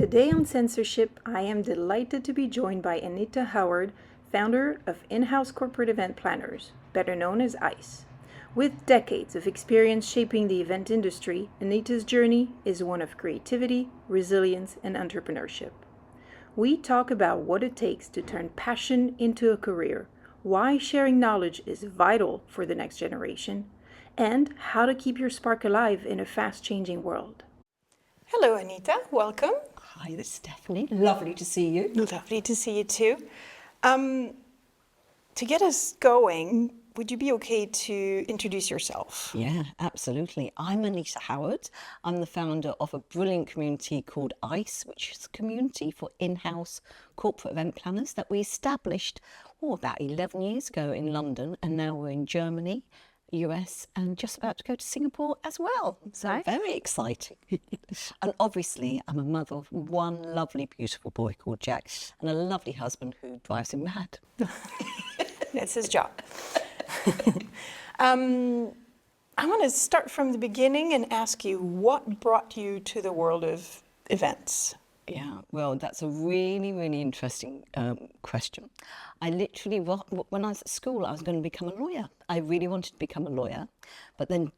Today on Censorship, I am delighted to be joined by Anita Howard, founder of In-House Corporate Event Planners, better known as ICE. With decades of experience shaping the event industry, Anita's journey is one of creativity, resilience, and entrepreneurship. We talk about what it takes to turn passion into a career, why sharing knowledge is vital for the next generation, and how to keep your spark alive in a fast-changing world. Hello, Anita. Welcome. Hi, this is Stephanie. Lovely to see you. Lovely to see you too. To get us going, would you be okay to introduce yourself? Yeah, absolutely. I'm Anita Howard. I'm the founder of a brilliant community called ICE, which is a community for in-house corporate event planners that we established about 11 years ago in London, and now we're in Germany, US, and just about to go to Singapore as well. So Nice. very exciting. And obviously, I'm a mother of one lovely, beautiful boy called Jack and a lovely husband who drives him mad. That's his job. I want to start from the beginning and ask you, what brought you to the world of events? Yeah, well, that's a really, really interesting question. I literally, when I was at school, I was going to become a lawyer. I really wanted to become a lawyer, but then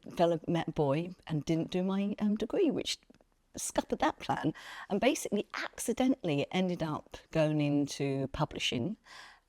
met a boy and didn't do my degree, which scuppered that plan, and basically accidentally ended up going into publishing.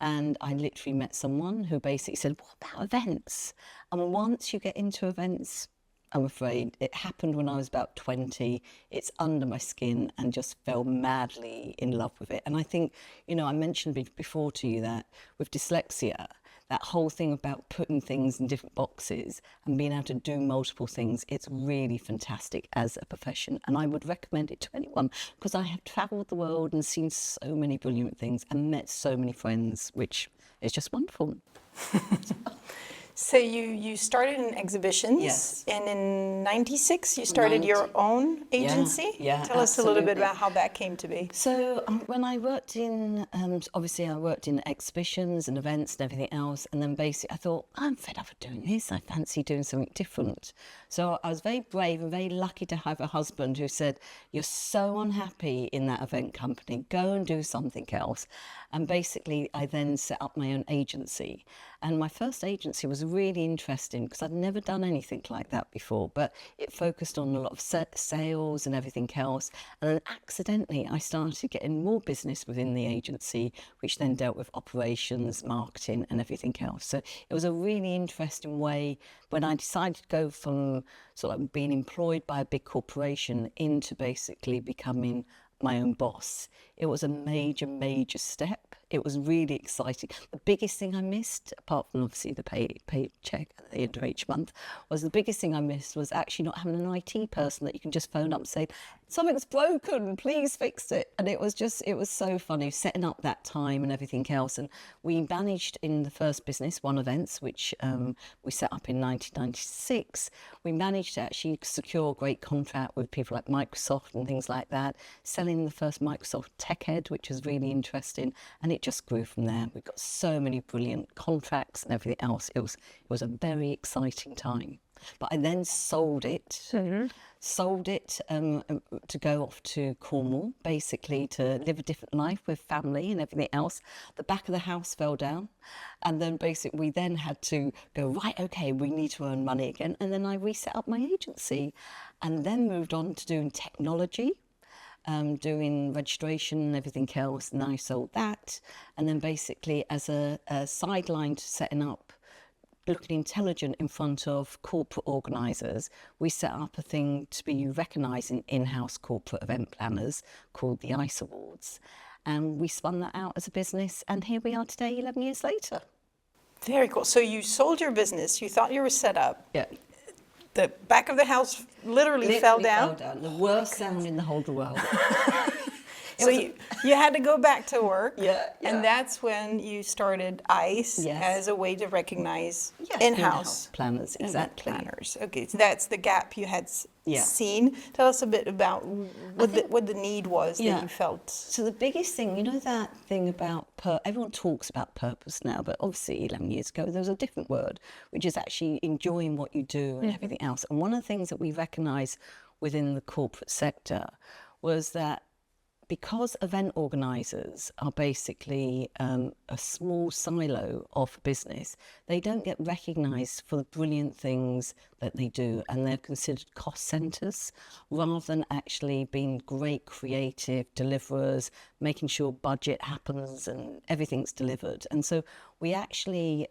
And I literally met someone who basically said, what about events? And once you get into events, I'm afraid it happened when I was about 20. It's under my skin and just fell madly in love with it. And I think, I mentioned before to you that with dyslexia, that whole thing about putting things in different boxes and being able to do multiple things, it's really fantastic as a profession. And I would recommend it to anyone because I have travelled the world and seen so many brilliant things and met so many friends, which is just wonderful. So you started in exhibitions, Yes. And in '96 you started your own agency? Yeah, Tell us a little bit absolutely. about how that came to be. So when I worked in, obviously I worked in exhibitions and events and everything else, and then basically I thought, I'm fed up of doing this, I fancy doing something different. So I was very brave and very lucky to have a husband who said, you're so unhappy in that event company, go and do something else. And basically I then set up my own agency. And my first agency was really interesting because I'd never done anything like that before, but it focused on a lot of sales and everything else. And then accidentally I started getting more business within the agency, which then dealt with operations, marketing and everything else. So it was a really interesting way when I decided to go from sort of being employed by a big corporation into basically becoming my own boss. It was a major, major step. It was really exciting. The biggest thing I missed, apart from obviously the paycheck at the end of each month, was the biggest thing I missed was actually not having an IT person that you can just phone up and say, something's broken, please fix it. And it was so funny setting up that time and everything else. And we managed in the first business, One Events, which we set up in 1996. We managed to actually secure a great contract with people like Microsoft and things like that, selling the first Microsoft Tech Ed, which was really interesting. And it just grew from there. We got so many brilliant contracts and everything else. It was a very exciting time. But I then sold it to go off to Cornwall, basically to live a different life with family and everything else. The back of the house fell down, and then basically we then had to go, right, okay, we need to earn money again. And then I reset up my agency and then moved on to doing technology. Doing registration and everything else, and I sold that. And then basically as a sideline to setting up looking intelligent in front of corporate organisers, we set up a thing to be recognising in-house corporate event planners called the ICE Awards. And we spun that out as a business, and here we are today, 11 years later. Very cool. So you sold your business, you thought you were set up. Yeah. The back of the house literally fell down. The worst sound in the whole world. So you had to go back to work. Yeah. And that's when you started ICE as a way to recognize in-house planners, exactly. Planners. Okay, so that's the gap you had seen. Tell us a bit about what the need was that you felt. So the biggest thing, that thing about, everyone talks about purpose now, but obviously 11 years ago there was a different word, which is actually enjoying what you do and everything else. And one of the things that we recognise within the corporate sector was that because event organisers are basically a small silo of business, they don't get recognised for the brilliant things that they do, and they're considered cost centres rather than actually being great creative deliverers, making sure budget happens and everything's delivered. And so we actually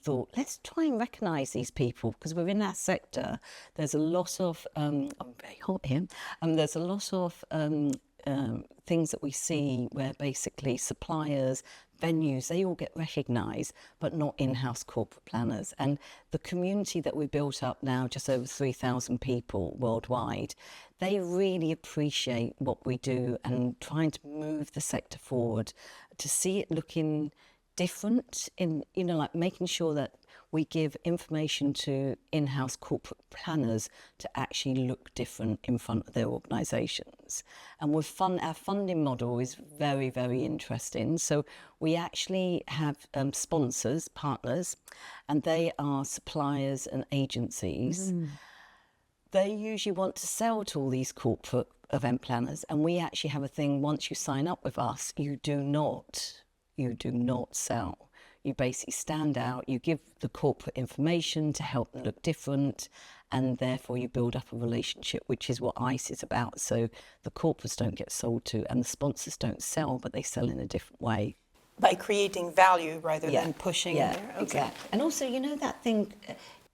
thought, let's try and recognise these people, because we're in our sector. There's a lot of, I'm very hot here, there's a lot of things that we see where basically suppliers, venues, they all get recognised, but not in-house corporate planners. And the community that we built up now, just over 3,000 people worldwide, they really appreciate what we do and trying to move the sector forward, to see it looking different, in, you know, like making sure that we give information to in-house corporate planners to actually look different in front of their organisations. And with our funding model is very, very interesting. So we actually have sponsors, partners, and they are suppliers and agencies. They usually want to sell to all these corporate event planners, and we actually have a thing: once you sign up with us, you do not sell. You basically stand out, you give the corporate information to help them look different, and therefore you build up a relationship, which is what ICE is about. So the corporates don't get sold to and the sponsors don't sell, but they sell in a different way. By creating value rather than pushing. Yeah, exactly. And also, you know that thing,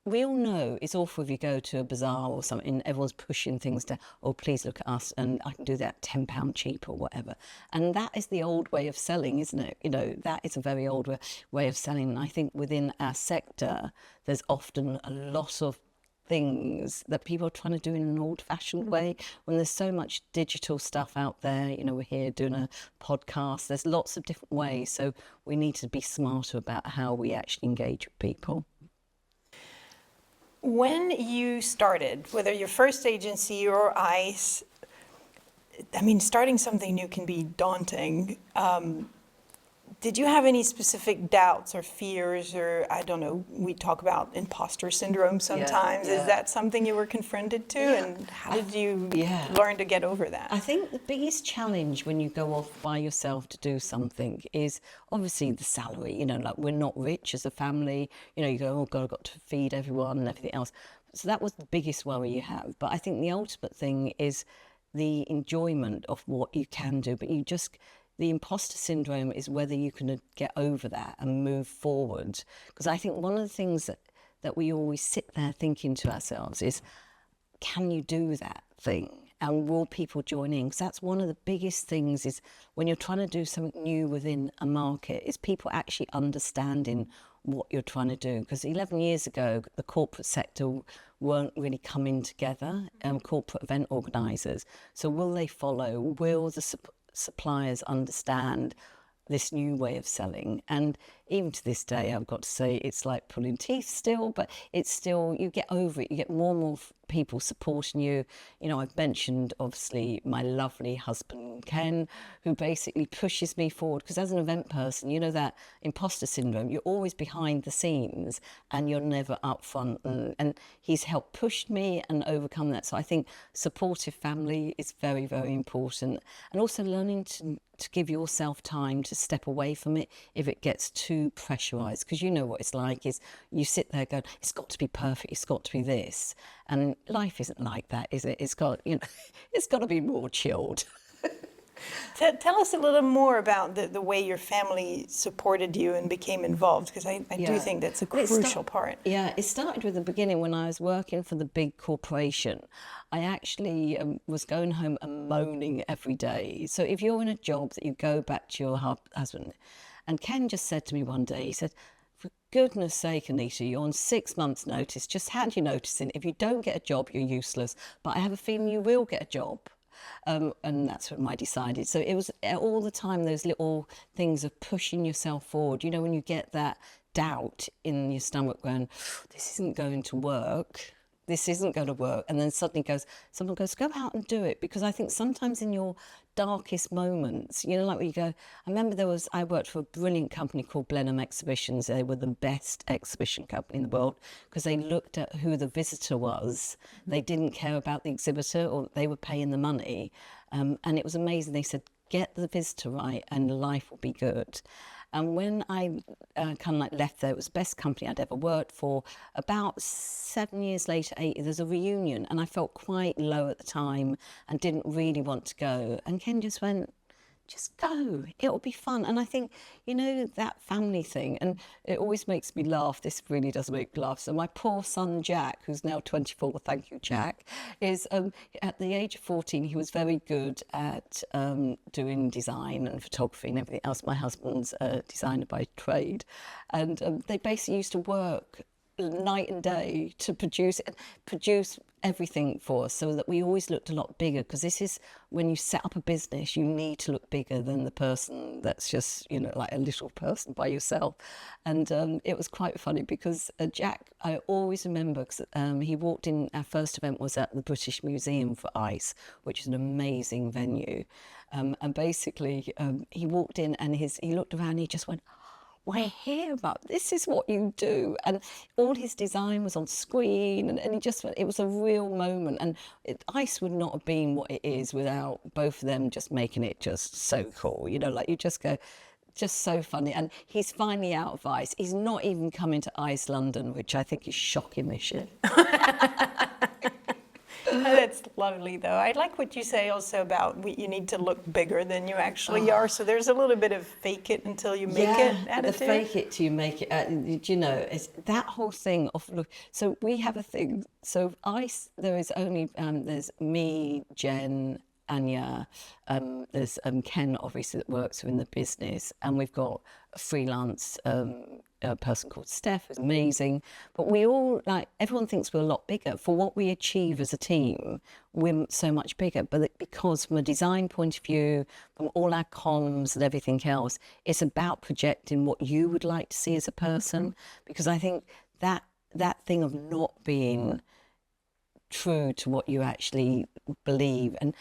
we all know it's awful if you go to a bazaar or something and everyone's pushing things to, oh, please look at us and I can do that £10 cheap or whatever. And that is the old way of selling, isn't it? You know, that is a very old way of selling. And I think within our sector, there's often a lot of things that people are trying to do in an old-fashioned way when there's so much digital stuff out there. You know, we're here doing a podcast. There's lots of different ways. So we need to be smarter about how we actually engage with people. When you started, whether your first agency or ICE, I mean, starting something new can be daunting. Did you have any specific doubts or fears, or I don't know, we talk about imposter syndrome sometimes. Yeah. Is that something you were confronted to? Yeah. And how did you Yeah. learn to get over that? I think the biggest challenge when you go off by yourself to do something is obviously the salary. You know, like, we're not rich as a family. You know, you go, oh God, I've got to feed everyone and everything else. So that was the biggest worry you have. But I think the ultimate thing is the enjoyment of what you can do. But the imposter syndrome is whether you can get over that and move forward. Because I think one of the things that we always sit there thinking to ourselves is, can you do that thing? And will people join in? Because that's one of the biggest things, is when you're trying to do something new within a market, is people actually understanding what you're trying to do. Because 11 years ago, the corporate sector weren't really coming together, corporate event organisers. So will they follow? Will the suppliers understand this new way of selling? And even to this day, I've got to say, it's like pulling teeth still, but it's still, you get over it. You get more and more people supporting you. You know, I've mentioned, obviously, my lovely husband, Ken, who basically pushes me forward. Because as an event person, you know, that imposter syndrome, you're always behind the scenes and you're never up front. And he's helped push me and overcome that. So I think supportive family is very, very important. And also learning to give yourself time to step away from it if it gets too pressurised. Because you know what it's like, is you sit there going, it's got to be perfect, it's got to be this. And life isn't like that, is it? It's got, you know, it's got to be more chilled. Tell us a little more about the way your family supported you and became involved, because I do think that's a crucial part. Yeah, it started with the beginning when I was working for the big corporation. I actually was going home and moaning every day. So if you're in a job that you go back to your husband, and Ken just said to me one day, he said, for goodness sake, Anita, you're on 6 months' notice. Just hand your notice in. If you don't get a job, you're useless. But I have a feeling you will get a job. And that's when I decided. So it was all the time those little things of pushing yourself forward. You know, when you get that doubt in your stomach going, this isn't going to work. This isn't going to work. And then suddenly someone goes, go out and do it. Because I think sometimes in your darkest moments, you know, like when you go, I remember I worked for a brilliant company called Blenheim Exhibitions. They were the best exhibition company in the world because they looked at who the visitor was. They didn't care about the exhibitor, or they were paying the money. And it was amazing. They said, get the visitor right and life will be good. And when I kind of like left there, it was the best company I'd ever worked for. About 7 years later, 8 years, there's a reunion, and I felt quite low at the time and didn't really want to go. And Ken just went, just go, it'll be fun. And I think, you know, that family thing, and it always makes me laugh. This really does make me laugh. So my poor son, Jack, who's now 24, thank you, Jack, is at the age of 14, he was very good at doing design and photography and everything else. My husband's a designer by trade. And they basically used to work night and day to produce everything for us, so that we always looked a lot bigger, because this is when you set up a business, you need to look bigger than the person that's just, you know, like a little person by yourself. And it was quite funny because Jack, I always remember, because he walked in, our first event was at the British Museum for Ice, which is an amazing venue, and basically he walked in and he looked around and he just went, we're here, but this is what you do. And all his design was on screen, and he just, it was a real moment. And Ice would not have been what it is without both of them just making it just so cool. You know, like you just go, just so funny. And he's finally out of Ice. He's not even coming to Ice London, which I think is shocking this year. That's lovely, though. I like what you say also about you need to look bigger than you actually are. So there's a little bit of fake it until you make it attitude. The fake it till you make it. You know, it's that whole thing of look. So we have a thing. So Ice, there is only there's me, Jen, Anya, there's Ken, obviously, that works within the business, and we've got a freelance a person called Steph, who's amazing. But we all, like, everyone thinks we're a lot bigger. For what we achieve as a team, we're so much bigger. But because from a design point of view, from all our comms and everything else, it's about projecting what you would like to see as a person. Because I think that thing of not being true to what you actually believe, and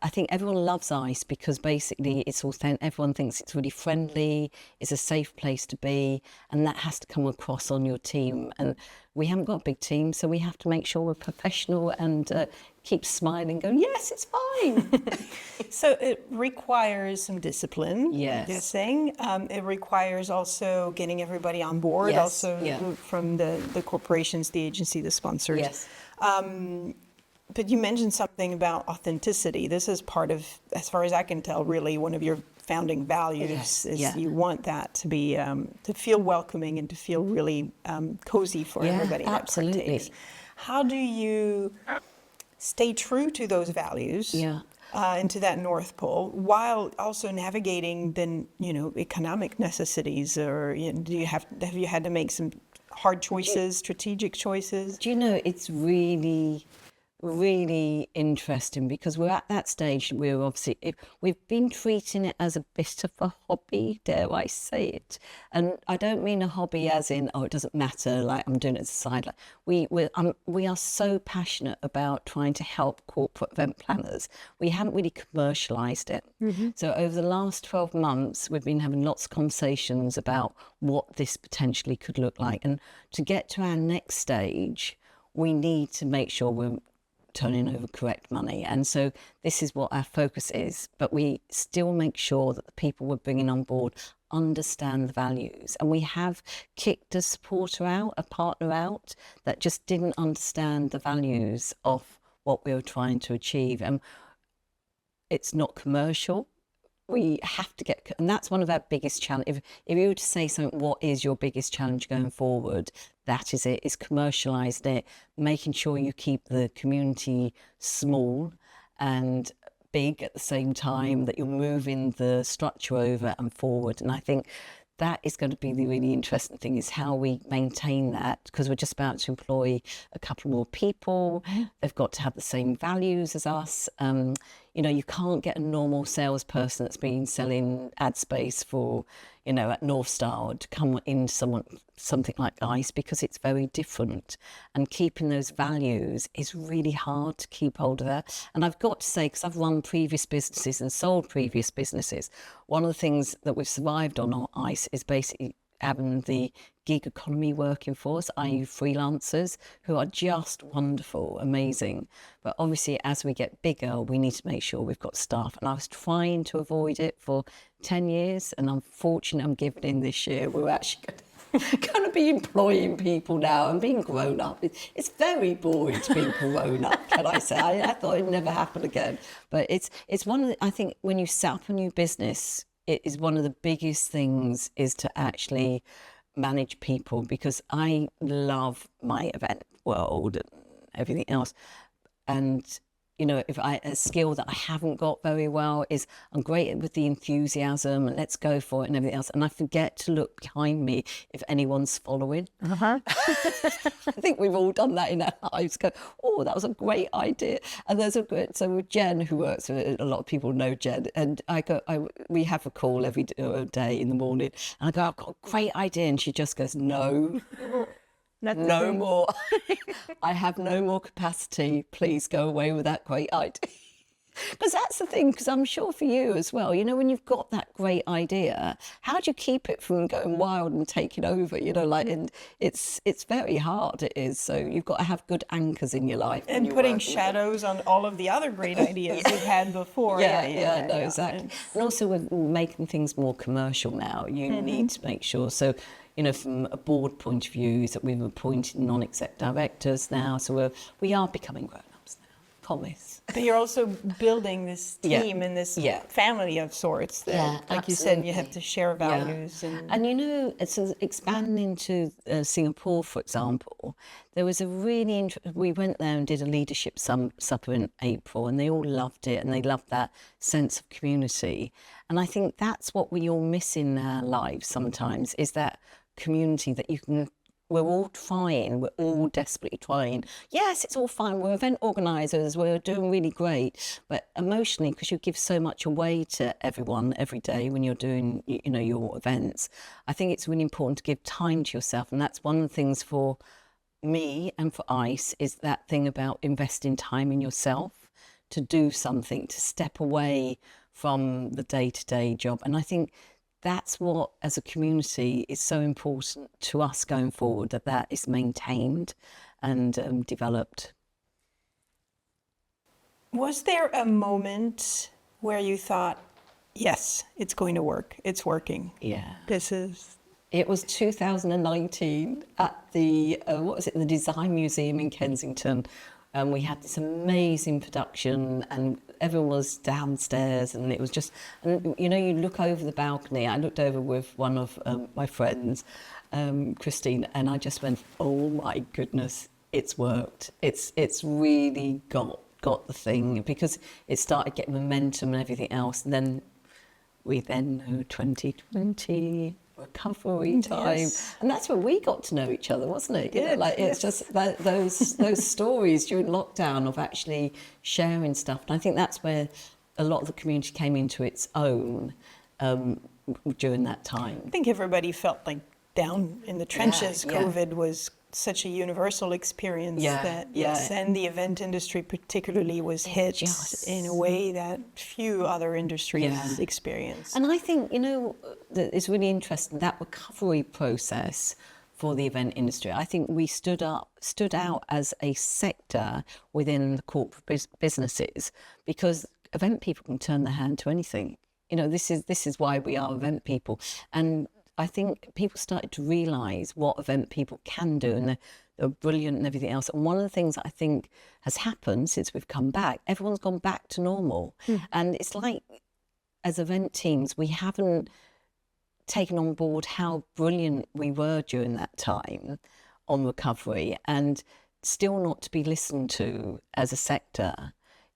I think everyone loves Ice because basically it's authentic. Everyone thinks it's really friendly, it's a safe place to be, and that has to come across on your team. And we haven't got a big team, so we have to make sure we're professional and keep smiling, going, yes, it's fine. So it requires some discipline. Yes. You're saying it requires also getting everybody on board. Yes. Also from the corporations, the agency, the sponsors. Yes. But you mentioned something about authenticity. This is part of, as far as I can tell, really one of your founding values. Yes. Is you want that to be to feel welcoming and to feel really cozy for everybody. Absolutely. That partakes. How do you stay true to those values? Into that North Pole, while also navigating the economic necessities, or have you had to make some hard choices, strategic choices? Do you know, it's really, really interesting because we're at that stage. We're obviously, we've been treating it as a bit of a hobby, dare I say it. And I don't mean a hobby as in, oh, it doesn't matter, like I'm doing it as a side. Like we are so passionate about trying to help corporate event planners. We haven't really commercialised it. Mm-hmm. So over the last 12 months, we've been having lots of conversations about what this potentially could look like. And to get to our next stage, we need to make sure we're turning over correct money. And so this is what our focus is, but we still make sure that the people we're bringing on board understand the values. And we have kicked a supporter out, a partner out, that just didn't understand the values of what we were trying to achieve. And it's not commercial. We have to get, and that's one of our biggest challenges. If you were to say something, what is your biggest challenge going forward? That is it, is commercialising it, making sure you keep the community small and big at the same time, that you're moving the structure over and forward. And I think that is going to be the really interesting thing, is how we maintain that, because we're just about to employ a couple more people. They've got to have the same values as us. You can't get a normal salesperson that's been selling ad space for, at North Star to come into something like Ice, because it's very different. And keeping those values is really hard to keep hold of that. And I've got to say, because I've run previous businesses and sold previous businesses, one of the things that we've survived on Ice is basically having the gig economy working for us, i.e. freelancers, who are just wonderful, amazing. But obviously, as we get bigger, we need to make sure we've got staff. And I was trying to avoid it for 10 years, and unfortunately, I'm giving in this year. We're actually going to be employing people now and being grown up. It's very boring to be grown up, can I say? I thought it'd never happen again. But it's one of the, I think when you set up a new business, it is one of the biggest things is to actually manage people, because I love my event world and everything else. And you know, a skill that I haven't got very well is I'm great with the enthusiasm and let's go for it and everything else. And I forget to look behind me if anyone's following. I think we've all done that in our lives. Go, oh, that was a great idea. And so with Jen, who works with, a lot of people know Jen, and we have a call every day in the morning. And I go, I've got a great idea. And she just goes, no. No more. I have no more capacity. Please go away with that great idea. Because that's the thing, because I'm sure for you as well, you know, when you've got that great idea, how do you keep it from going wild and taking over, you know, like, and it's very hard, it is. So you've got to have good anchors in your life. And putting shadows on all of the other great ideas you've had before. Exactly. And also with making things more commercial now, you need to make sure. So, you know, from a board point of view, is that we've appointed non-exec directors now. So we are becoming grown-ups now, promise. But you're also building this team and this family of sorts. That, like you said, you have to share values. And you know, so expanding into Singapore, for example, there was a really we went there and did a leadership supper in April, and they all loved it, and they loved that sense of community. And I think that's what we all miss in our lives sometimes, is that community that you can. We're all trying, we're all desperately trying. Yes, it's all fine, we're event organisers, we're doing really great. But emotionally, because you give so much away to everyone every day when you're doing, you know, your events, I think it's really important to give time to yourself. And that's one of the things for me and for ICE, is that thing about investing time in yourself to do something, to step away from the day-to-day job. And I think that's what, as a community, is so important to us going forward, that is maintained and developed. Was there a moment where you thought, yes, it's going to work, it's working? Yeah. It was 2019 at the, the Design Museum in Kensington. And we had this amazing production, and everyone was downstairs, and it was just, and you know, you look over the balcony. I looked over with one of my friends, Christine, and I just went, oh my goodness, it's worked. It's really got the thing, because it started getting momentum and everything else. And then we know 2020. Recovery time, and that's when we got to know each other, wasn't it? You know, like it's just those stories during lockdown of actually sharing stuff, and I think that's where a lot of the community came into its own during that time. I think everybody felt like down in the trenches. COVID was such a universal experience and the event industry particularly was hit in a way that few other industries experience. And I think, you know, that it's really interesting, that recovery process for the event industry. I think we stood out as a sector within the corporate businesses, because event people can turn their hand to anything. You know, this is why we are event people. And I think people started to realise what event people can do, and they're brilliant and everything else. And one of the things that I think has happened since we've come back, everyone's gone back to normal. And it's like, as event teams, we haven't taken on board how brilliant we were during that time on recovery, and still not to be listened to as a sector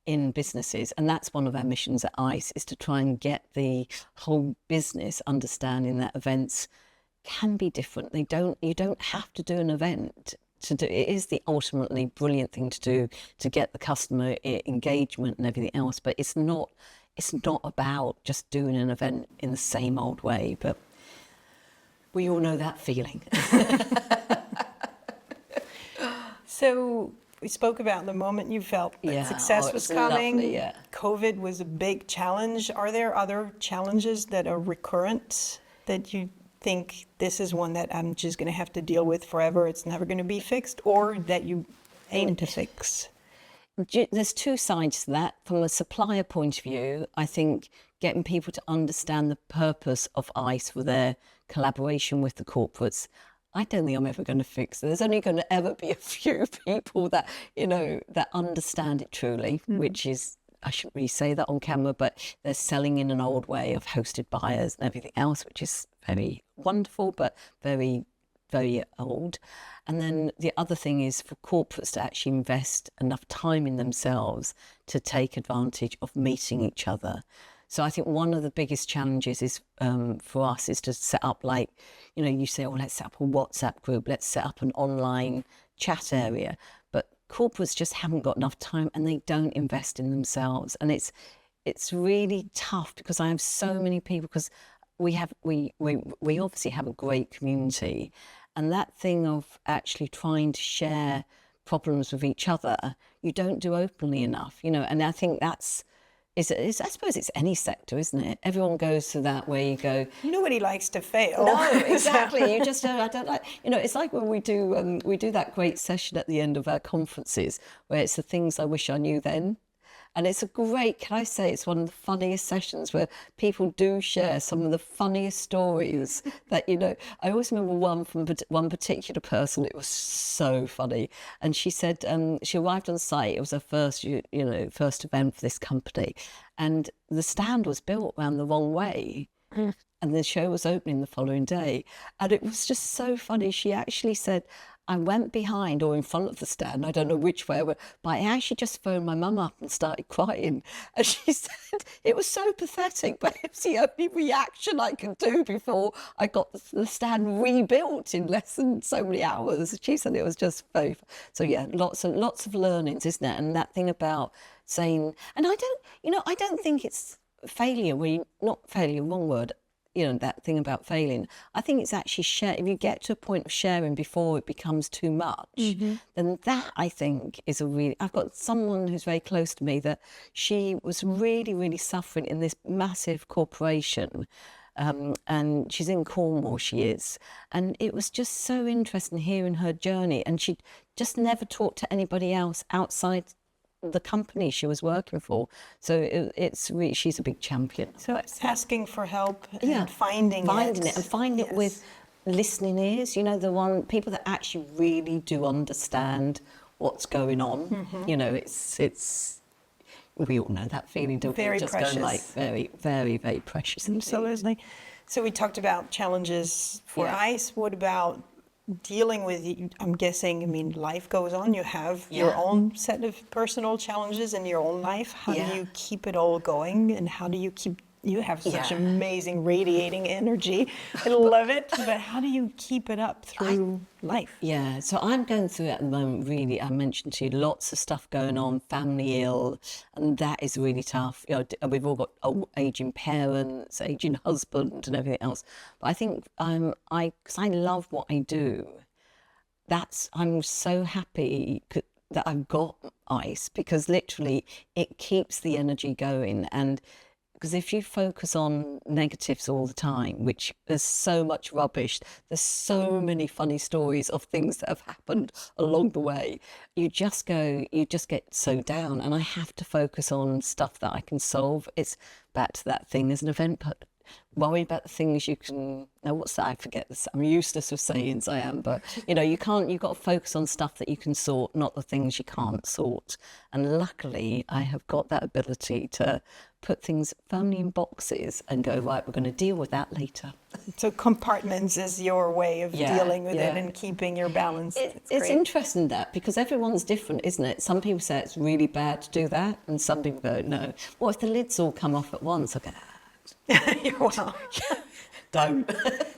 in businesses. And that's one of our missions at ICE, is to try and get the whole business understanding that events can be different. You don't have to do an event to do it. Is the ultimately brilliant thing to do to get the customer engagement and everything else, but it's not about just doing an event in the same old way. But we all know that feeling. So we spoke about the moment you felt that success was coming. Lovely, COVID was a big challenge. Are there other challenges that are recurrent that you think this is one that I'm just going to have to deal with forever, it's never going to be fixed, or that you aim to fix? There's two sides to that. From a supplier point of view, I think getting people to understand the purpose of ICE for their collaboration with the corporates, I don't think I'm ever going to fix it. There's only going to ever be a few people that, that understand it truly, which is, I shouldn't really say that on camera, but they're selling in an old way of hosted buyers and everything else, which is very wonderful, but very, very old. And then the other thing is for corporates to actually invest enough time in themselves to take advantage of meeting each other. So I think one of the biggest challenges is for us is to set up, like, you say, oh, let's set up a WhatsApp group, let's set up an online chat area. But corporates just haven't got enough time and they don't invest in themselves. And it's really tough because I have so many people, because we obviously have a great community, and that thing of actually trying to share problems with each other, you don't do openly enough, and I think that's, I suppose it's any sector, isn't it? Everyone goes to that where you go, nobody likes to fail. No, exactly. You just I don't like, it's like when we do that great session at the end of our conferences where it's the things I wish I knew then. And it's can I say, it's one of the funniest sessions where people do share some of the funniest stories that, I always remember one from one particular person. It was so funny. And she said she arrived on site. It was her first event for this company. And the stand was built around the wrong way. And the show was opening the following day. And it was just so funny. She actually said, I went behind or in front of the stand, I don't know which way, but I actually just phoned my mum up and started crying. And she said it was so pathetic, but it was the only reaction I could do before I got the stand rebuilt in less than so many hours. She said it was just very, so yeah, lots of learnings, isn't it? And that thing about saying, and I don't think it's failure, not failure, wrong word. That thing about failing. I think it's actually if you get to a point of sharing before it becomes too much, then that, I think, is I've got someone who's very close to me that she was really, really suffering in this massive corporation. And she's in Cornwall, she is. And it was just so interesting hearing her journey. And she just never talked to anybody else outside the company she was working for. So it's really, she's a big champion. So it's asking for help and finding it. And finding it with listening ears, people that actually really do understand what's going on. It's we all know that feeling, don't we? Very just precious. Going like very, very, very precious. Absolutely. So we talked about challenges for ICE. What about dealing with, I'm guessing, life goes on. You have your own set of personal challenges in your own life. How do you keep it all going? And how do you you have such amazing radiating energy. I love it. But how do you keep it up through life? Yeah, so I'm going through it at the moment, really. I mentioned to you lots of stuff going on, family ill, and that is really tough. We've all got aging parents, aging husband and everything else. But I think because I love what I do, I'm so happy that I've got ICE, because literally it keeps the energy going. And because if you focus on negatives all the time, which there's so much rubbish, there's so many funny stories of things that have happened along the way, you just get so down. And I have to focus on stuff that I can solve. It's back to that thing, there's an event, but worry about the things you can, what's that? I forget this. I'm useless with sayings, I am, but you've got to focus on stuff that you can sort, not the things you can't sort. And luckily I have got that ability to put things firmly in boxes and go, right, we're going to deal with that later. So compartments is your way of dealing with it and keeping your balance. It's interesting that, because everyone's different, isn't it? Some people say it's really bad to do that, and some people go, no. Well, if the lids all come off at once, I go, well, don't.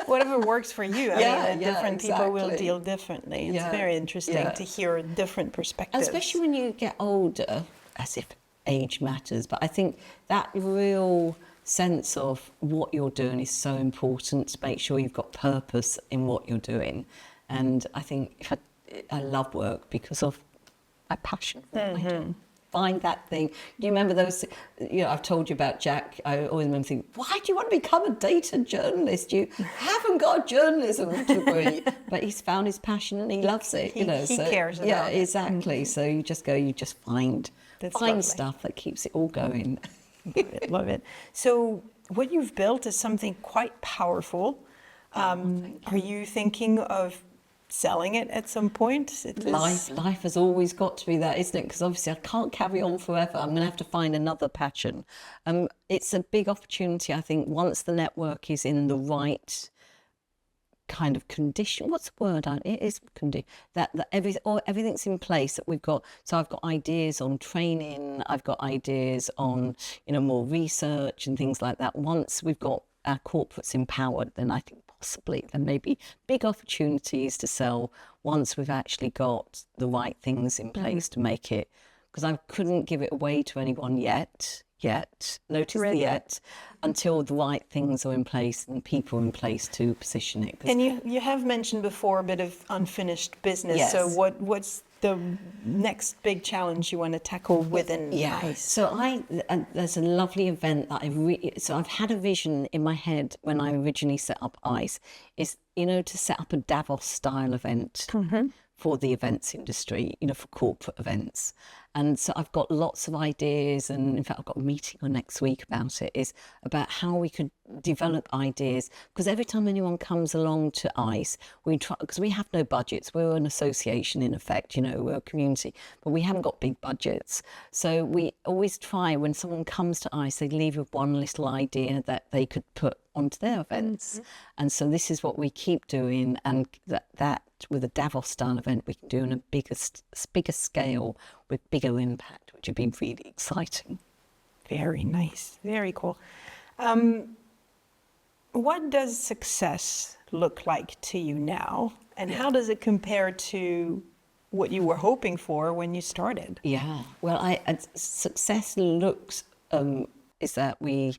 Whatever works for you. I mean, different people will deal differently. It's very interesting to hear different perspectives. Especially when you get older, as if age matters. But I think that real sense of what you're doing is so important, to make sure you've got purpose in what you're doing. And I think I love work because of my passion for what I do. find that thing. Do you remember those, I've told you about Jack. I always remember thinking, why do you want to become a data journalist? You haven't got a journalism degree. But he's found his passion and he loves it, He cares about it. Yeah, exactly. So you just find lovely. stuff that keeps it all going. Love it. So what you've built is something quite powerful. Are you thinking of selling it at some point? Life has always got to be that, isn't it? Because obviously I can't carry on forever. I'm going to have to find another passion. It's a big opportunity, I think, once the network is in the right kind of condition. What's the word? It is condition. That everything's in place that we've got. So I've got ideas on training. I've got ideas on more research and things like that. Once we've got our corporates empowered, then I think possibly there may be big opportunities to sell once we've actually got the right things in place to make it. Because I couldn't give it away to anyone yet. Notice the yet, until the right things are in place and people in place to position it. And you have mentioned before a bit of unfinished business. Yes. So what's the next big challenge you want to tackle within ICE? So there's a lovely event that I've had a vision in my head when I originally set up ICE, is to set up a Davos style event. For the events industry, for corporate events. And so I've got lots of ideas, and in fact I've got a meeting on next week about it, is about how we could develop ideas. Because every time anyone comes along to ICE, we try, because we have no budgets, we're an association in effect, we're a community, but we haven't got big budgets. So we always try, when someone comes to ICE, they leave with one little idea that they could put onto their events. And so this is what we keep doing, and that with a Davos style event we can do on a bigger scale with bigger impact, which would be really exciting. Very nice, very cool. What does success look like to you now, and how does it compare to what you were hoping for when you started? Well, success looks is that we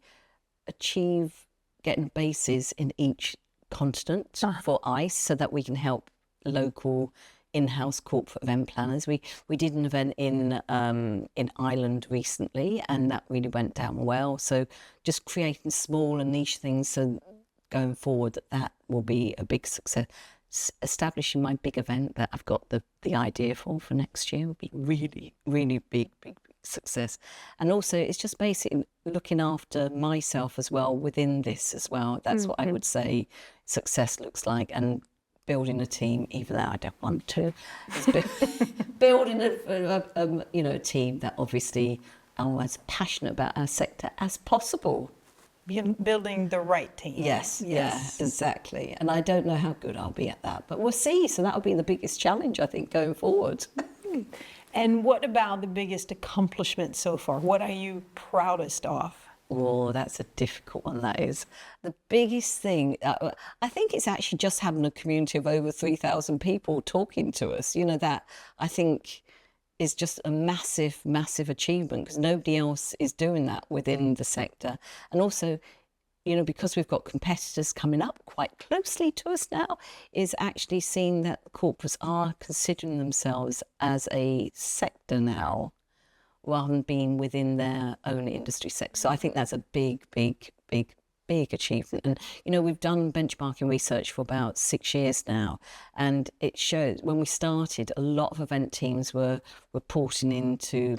achieve getting bases in each continent for ICE, so that we can help local in-house corporate event planners. We did an event in Ireland recently, and that really went down well. So just creating small and niche things, so going forward that will be a big success. Establishing my big event that I've got the idea for next year will be really, really big success. And also it's just basically looking after myself as well within this as well. That's what I would say success looks like. And building a team, even though I don't want to, building a team that obviously are as passionate about our sector as possible. Building the right team. Yes, yeah, exactly. And I don't know how good I'll be at that, but we'll see. So that'll be the biggest challenge, I think, going forward. And what about the biggest accomplishment so far? What are you proudest of? Oh, that's a difficult one, that is. The biggest thing, I think it's actually just having a community of over 3,000 people talking to us. That I think is just a massive, massive achievement, because nobody else is doing that within the sector. And also, because we've got competitors coming up quite closely to us now, is actually seeing that corporates are considering themselves as a sector now, rather than being within their own industry sector. So I think that's a big, big, big, big achievement. And, we've done benchmarking research for about 6 years now, and it shows when we started, a lot of event teams were reporting into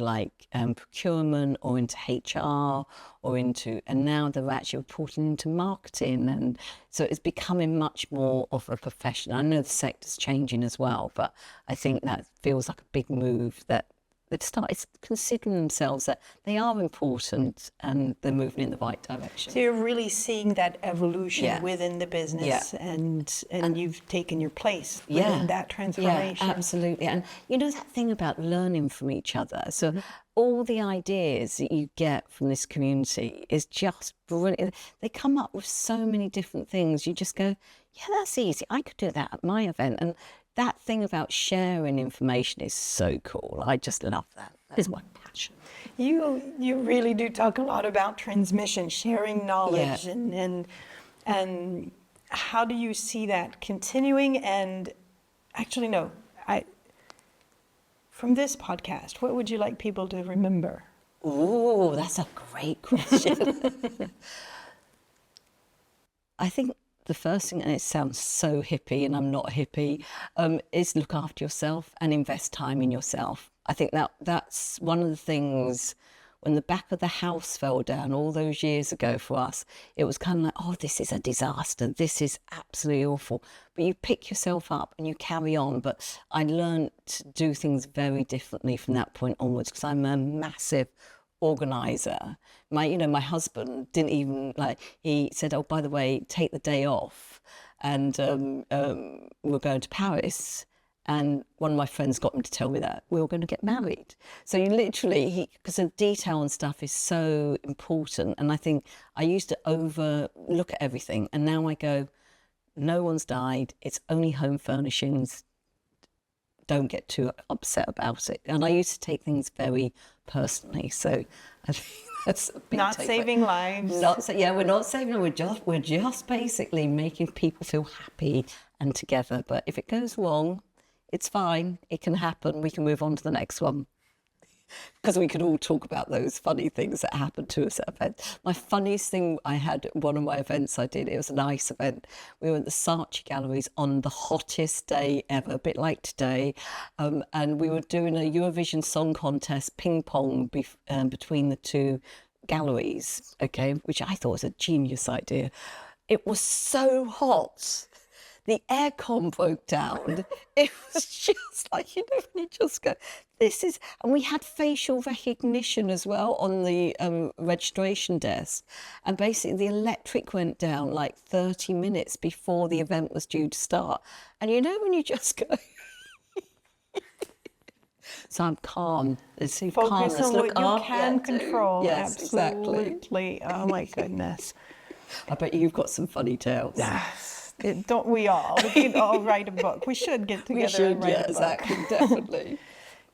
procurement or into HR and now they're actually reporting into marketing. And so it's becoming much more of a profession. I know the sector's changing as well, but I think that feels like a big move, that they've started considering themselves that they are important and they're moving in the right direction. So you're really seeing that evolution within the business, and you've taken your place within that transformation. Yeah, absolutely. And that thing about learning from each other. So all the ideas that you get from this community is just brilliant. They come up with so many different things. You just go, yeah, that's easy. I could do that at my event. And that thing about sharing information is so cool. I just love that. That's my passion. You really do talk a lot about transmission, sharing knowledge, and how do you see that continuing? And actually, no, from this podcast, what would you like people to remember? Oh, that's a great question. I think the first thing, and it sounds so hippie, and I'm not a hippie, is look after yourself and invest time in yourself. I think that's one of the things. When the back of the house fell down all those years ago for us, it was kind of like, oh, this is a disaster. This is absolutely awful. But you pick yourself up and you carry on. But I learned to do things very differently from that point onwards, because I'm a massive organizer. My husband didn't even he said, oh, by the way, take the day off, and we're going to Paris. And one of my friends got him to tell me that we were going to get married. So you literally, because the detail and stuff is so important. And I think I used to overlook at everything. And now I go, no one's died. It's only home furnishings. Don't get too upset about it. And I used to take things very personally. So I think that's a big Not saving lives. We're not saving lives. We're just basically making people feel happy and together. But if it goes wrong, it's fine. It can happen. We can move on to the next one. Because we could all talk about those funny things that happened to us at events. My funniest thing I had at one of my events I did, it was a nice event. We were at the Saatchi Galleries on the hottest day ever, a bit like today. And we were doing a Eurovision Song Contest ping pong between the two galleries, okay, which I thought was a genius idea. It was so hot. The aircon broke down. It was just like, when you just go, and we had facial recognition as well on the registration desk. And basically the electric went down like 30 minutes before the event was due to start. And when you just go, so I'm calm. Focus on what you can control. Yes, absolutely. Exactly. Oh my goodness. I bet you've got some funny tales. Yes. Don't we all? We could all write a book. We should get together and write a book. Exactly, definitely.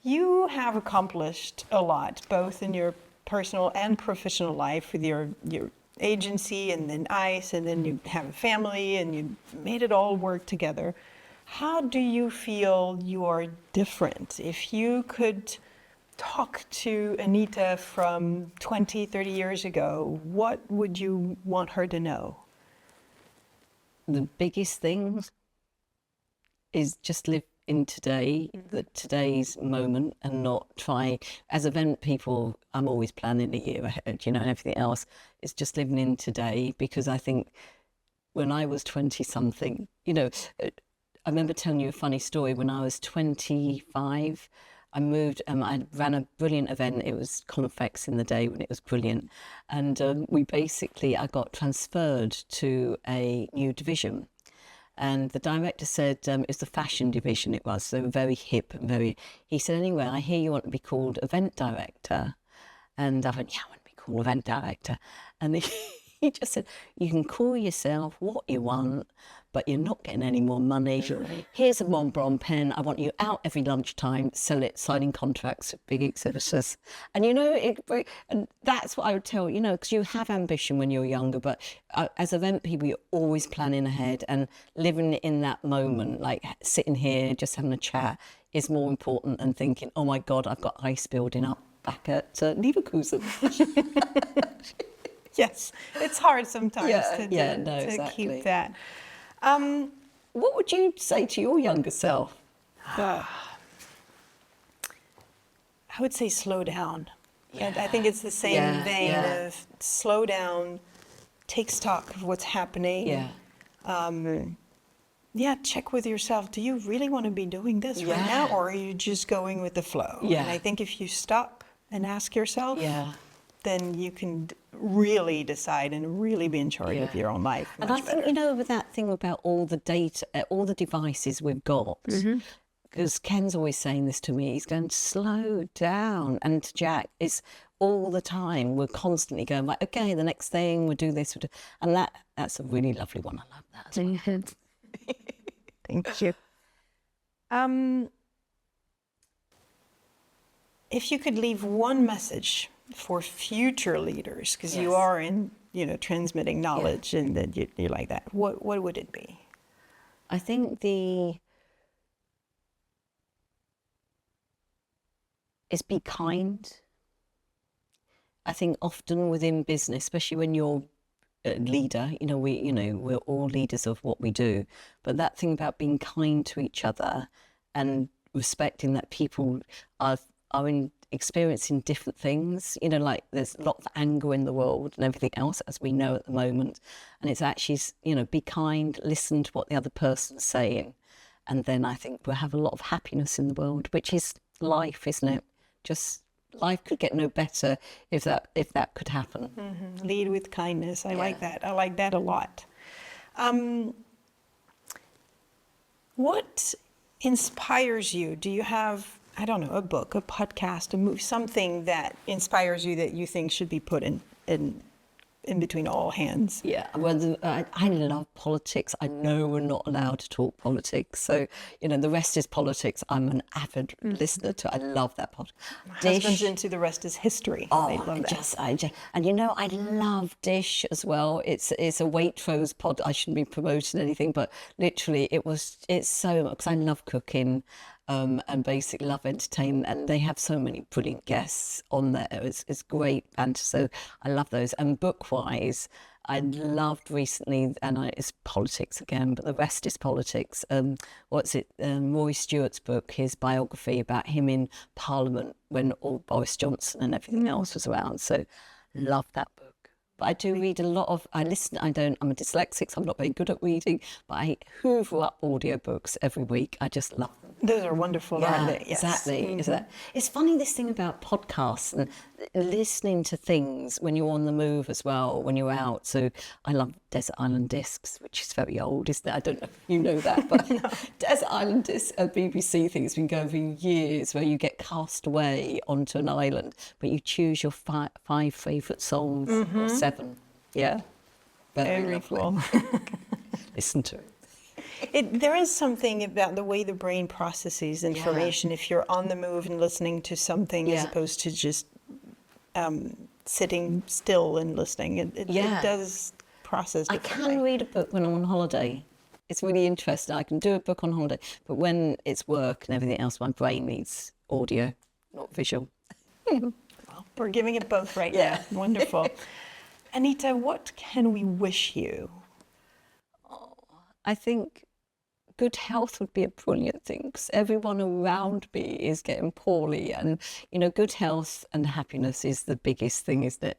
You have accomplished a lot, both in your personal and professional life with your agency and then ICE, and then you have a family and you made it all work together. How do you feel you are different? If you could talk to Anita from 20, 30 years ago, what would you want her to know? The biggest thing is just live in today, today's moment, and not try, as event people, I'm always planning a year ahead, and everything else. It's just living in today, because I think when I was 20 something, I remember telling you a funny story. When I was 25, I moved, I ran a brilliant event. It was Confex in the day when it was brilliant. And I got transferred to a new division. And the director said, it's the fashion division it was. So very hip and he said, anyway, I hear you want to be called event director. And I went, yeah, I want to be called event director. And he just said, you can call yourself what you want, but you're not getting any more money. Here's a Montblanc pen. I want you out every lunchtime, signing contracts with big exhibitors. And and that's what I would tell, because you have ambition when you're younger, but as event people, you're always planning ahead, and living in that moment, like sitting here, just having a chat, is more important than thinking, oh my God, I've got ICE building up back at Leverkusen. Yes, it's hard sometimes to exactly. keep that. What would you say to your younger self? I would say slow down. Yeah. I think it's the same vein of slow down, take stock of what's happening. Check with yourself. Do you really want to be doing this right now, or are you just going with the flow? Yeah. And I think if you stop and ask yourself, then you can really decide and really be in charge of your own life. And I think, with that thing about all the data, all the devices we've got, because Ken's always saying this to me, he's going, slow down. And to Jack, it's all the time. We're constantly going, like, okay, the next thing, we'll do this. And that's a really lovely one. I love that. Thank you. If you could leave one message for future leaders, because you are in, transmitting knowledge and that you like that, what would it be? I think is be kind. I think often within business, especially when you're a leader, we're all leaders of what we do, but that thing about being kind to each other and respecting that people are experiencing different things, like there's a lot of anger in the world and everything else, as we know at the moment. And it's actually, be kind, listen to what the other person's saying. And then I think we'll have a lot of happiness in the world, which is life, isn't it? Just life could get no better if that could happen. Mm-hmm. Lead with kindness. I like that. I like that a lot. What inspires you? Do you have, I don't know, a book, a podcast, a movie, something that inspires you that you think should be put in between all hands? Yeah, well, I love politics. I know we're not allowed to talk politics. So, the rest is politics. I'm an avid listener to. I love that podcast. My husband's into the rest is history. Oh, I love that. And I love Dish as well. It's a Waitrose pod. I shouldn't be promoting anything, but literally it's so much, because I love cooking. And basically love entertainment, and they have so many brilliant guests on there. It's great, and so I love those. And book-wise, I loved recently, and it's politics again, but the rest is politics. Rory Stewart's book, his biography about him in Parliament when all Boris Johnson and everything else was around. So love that book. But I do read a lot of, I'm a dyslexic, so I'm not very good at reading, but I hoover up audiobooks every week. I just love them. Those are wonderful, aren't they? Yes. Exactly. Mm-hmm. It's funny, this thing about podcasts and listening to things when you're on the move as well, when you're out. So I love Desert Island Discs, which is very old, isn't it? I don't know if you know that, but no. Desert Island Discs, a BBC thing, has been going for years, where you get cast away onto an island, but you choose your five favourite songs, or 7. Yeah. Very cool. Listen to it. There is something about the way the brain processes information if you're on the move and listening to something as opposed to just sitting still and listening. It does process differently. I can read a book when I'm on holiday. It's really interesting. I can do a book on holiday, but when it's work and everything else, my brain needs audio, not visual. Well, we're giving it both right now. Wonderful. Anita, what can we wish you? I think good health would be a brilliant thing, because everyone around me is getting poorly, and good health and happiness is the biggest thing, isn't it?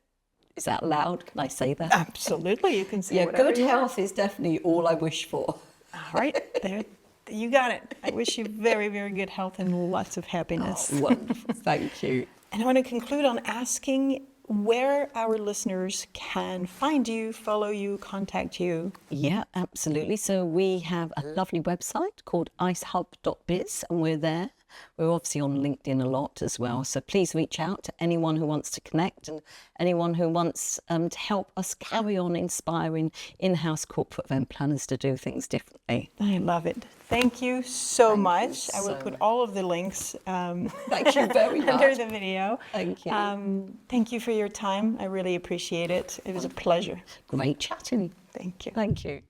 Is that allowed? Can I say that? Absolutely, you can say whatever good health is definitely all I wish for. All right, there, you got it. I wish you very, very good health and lots of happiness. Oh, wonderful. Thank you. And I want to conclude on asking where our listeners can find you, follow you, contact you. Yeah, absolutely. So we have a lovely website called icehub.biz, and we're there. We're obviously on LinkedIn a lot as well. So please reach out to anyone who wants to connect and anyone who wants to help us carry on inspiring in-house corporate event planners to do things differently. I love it. Thank you so much. I will put all of the links thank you very much. under the video. Thank you. Thank you for your time. I really appreciate it. It was a pleasure. Great chatting. Thank you. Thank you.